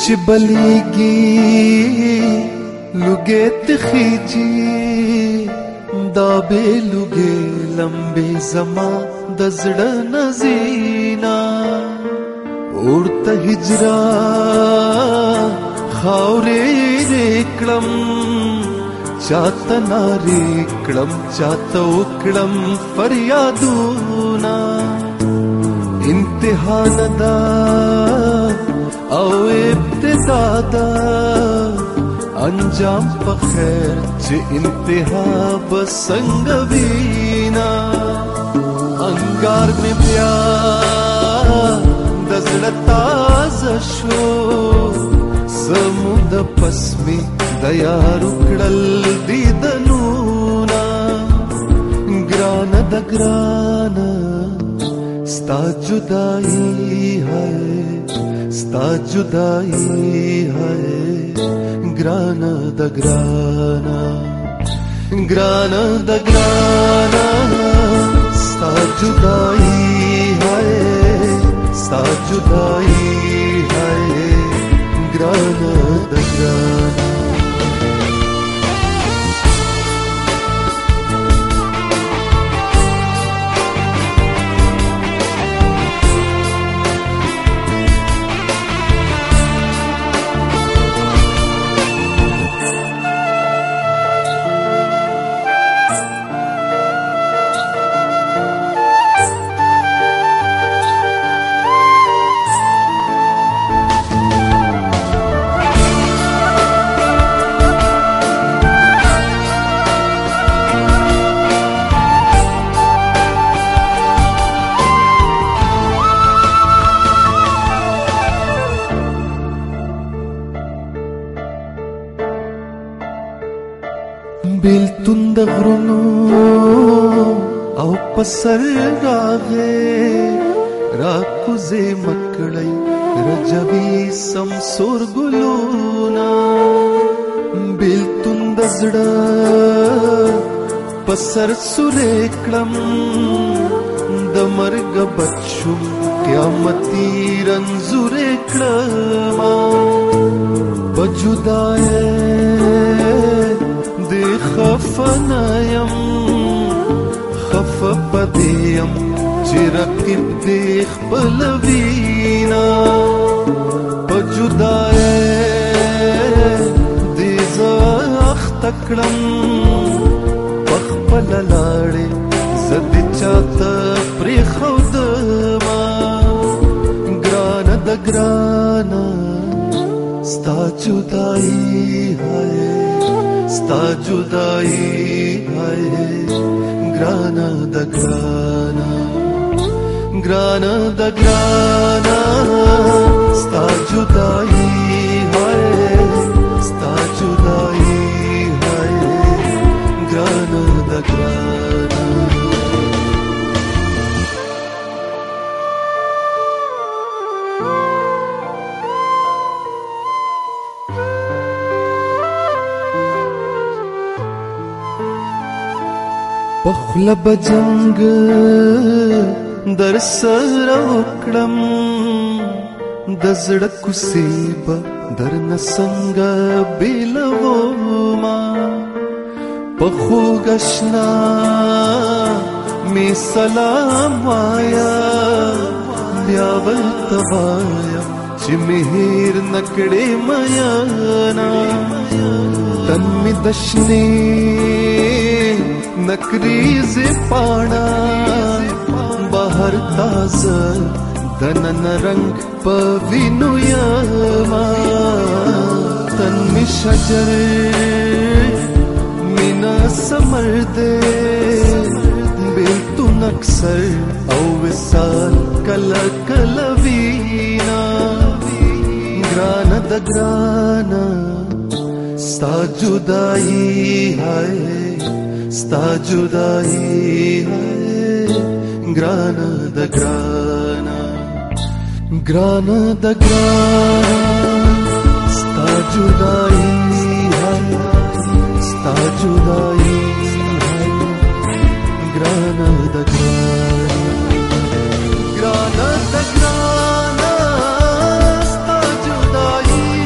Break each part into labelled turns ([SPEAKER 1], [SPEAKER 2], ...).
[SPEAKER 1] چبلیگی لگے تخیجی دا بے لگے لمبے زما دزڑا نزینا اورتا ہجرا خاورے ریکڑم چاہتا ناریکڑم چاہتا اکڑم فریادونا انتہا ندا او ابتدا دا انجام پا خیر چه انتہا بسنگ وینا انگار میں بیا دزڑتا زشو سمود پسمی دیار اکڑل دیدنونا گرانا دا گرانا ستا جدائی ہے ستا جدائی ہے گرانا دا گرانا گرانا دا گرانا ستا جدائی ہے ستا جدائی ہے گرانا دا گرانا بیلتون د غرونو او پسر راغې راکوزې مکړی رجبي سمسور ګلونا بیلتون د زړه پسر سورې کړم د مرګ بچوم قیامتي رنځورې کړم بجدای خفنایم خف پدیم چی رقیب دیخ پلوینا پجدائے دیزا اختکڑم پخ پللاڑے زدی چاہتا پری خودما گرانا دا گرانا ستا جدائی ہے ستا جدائی ہے گرانا دا گرانا گرانا دا گرانا ستا جدائی ہے ستا جدائی ہے گرانا دا گرانا پخلا بجنگ در سر وکړم د زړه کوڅې به درنه څنګه بیلوما پخو گشنا می سلام وایا بیا ورته وایم چې مهر نکړې میانا تن می دشنې نکریز پانا بہر تازہ دنن رنگ پوینو یما تن می شجر مینا سمر دے بیلتون اکثر او وصال کلا کلوینا گرانا دا گرانا ستا جدائی ہے ستا جدائی ہے گرانا دا گرانا گرانا دا گرانا ستا جدائی ہے ستا جدائی ہے گرانا دا گرانا گرانا دا گرانا ستا جدائی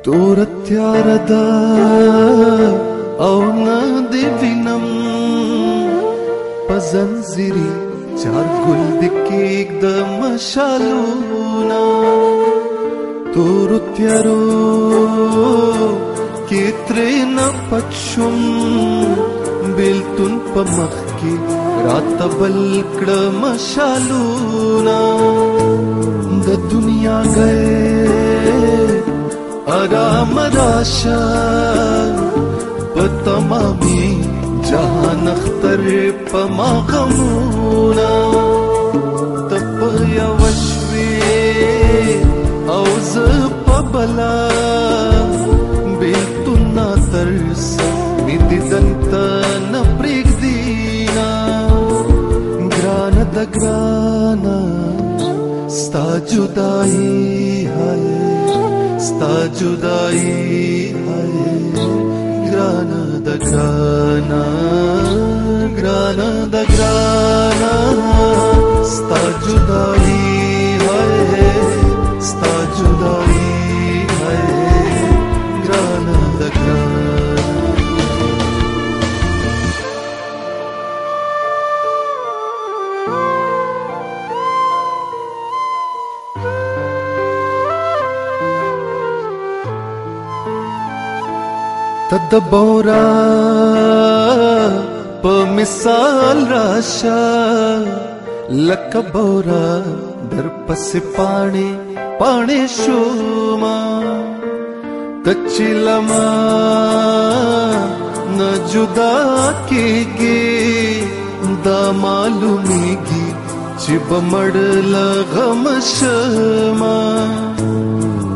[SPEAKER 1] ತೋರತ್ಯಾರದ ಅವನ ದಿವಿನಂ ಪಜಂಜಿರಿ चार गुल दिखे एकदम शालूना तोरुत्यारो केत्रे न पक्षुम बिल्तुन पमखी रात बलकड़म शालूना द दुनिया गए आराम राशा पतमामी जहान अख्तर पमा गमूना तप यवश्वे औज पबला बिल्तुना तरस मिदिदंत न प्रिगदीना ग्रान द ग्राना स्ता जुदाई है grana da grana, grana da grana, sta judai hai, sta judai hai, grana da grana. तदबोरा पमिसाल राशा लकबोरा दर पसे पाणे पाणे शोमा तचिलमा न जुदा केगे दा मालूमेगी चिबमड़ लगम शमा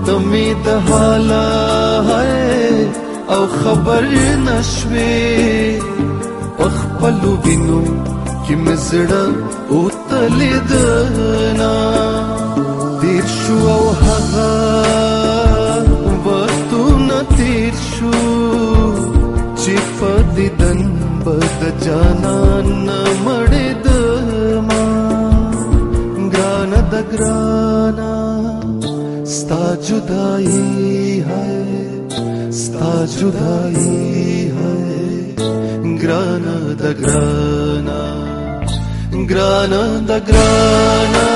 [SPEAKER 1] तमी दहाला है औ खबर नशवे पखपलु बिनु कि मजड़ा उतलिदना तीर्षु औ हगा वतु न तीर्षु चिपदिदन बद जाना न मड़िदमा ग्रान द ग्राना स्ता जुदाई है sta judai hai grana da grana grana da grana